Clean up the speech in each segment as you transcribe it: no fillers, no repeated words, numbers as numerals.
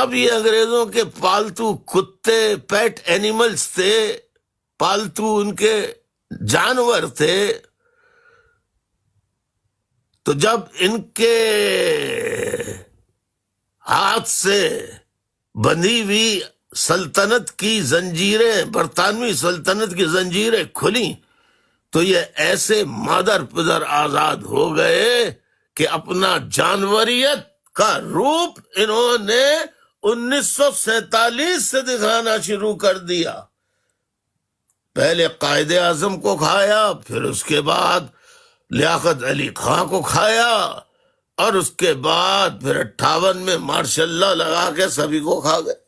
جب یہ انگریزوں کے پالتو کتے پیٹ اینیملز تھے، پالتو ان کے جانور تھے، تو جب ان کے ہاتھ سے بندھی ہوئی سلطنت کی زنجیریں، برطانوی سلطنت کی زنجیریں کھلیں، تو یہ ایسے مادر پدر آزاد ہو گئے کہ اپنا جانوریت کا روپ انہوں نے 1947 سے دکھانا شروع کر دیا۔ پہلے قائد اعظم کو کھایا، پھر اس کے بعد لیاقت علی خان کو کھایا، اور اس کے بعد پھر 58 میں ماشاء اللہ لگا کے سبھی کو کھا گئے۔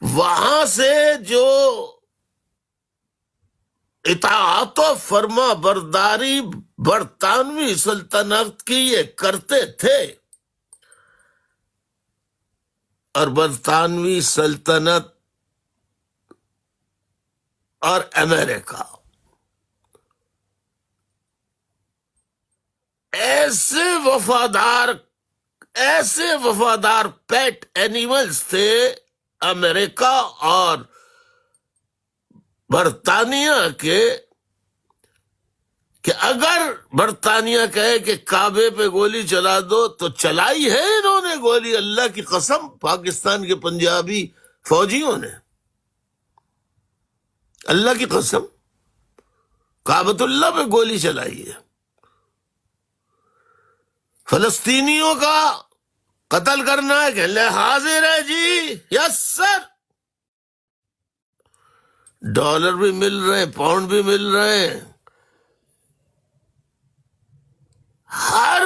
وہاں سے جو اطاعت و فرما برداری برطانوی سلطنت کی یہ کرتے تھے، اور برطانوی سلطنت اور امریکہ ایسے وفادار پیٹ اینیملز تھے، امریکہ اور برطانیہ کے، کہ اگر برطانیہ کہے کہ کعبے پہ گولی چلا دو تو چلائی ہے انہوں نے گولی، اللہ کی قسم، پاکستان کے پنجابی فوجیوں نے، اللہ کی قسم کعبۃ اللہ پہ گولی چلائی ہے۔ فلسطینیوں کا قتل کرنا ہے کہ اللہ حاضر ہے جی، یس سر، ڈالر بھی مل رہے ہیں، پاؤنڈ بھی مل رہے ہیں، ہر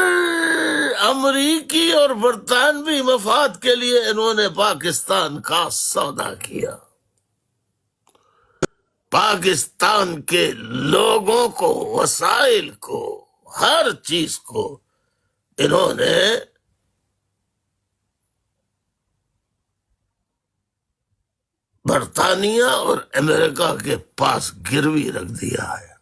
امریکی اور برطانوی مفاد کے لیے انہوں نے پاکستان کا سودا کیا، پاکستان کے لوگوں کو، وسائل کو، ہر چیز کو انہوں نے برطانیہ اور امریکہ کے پاس گروی رکھ دیا ہے۔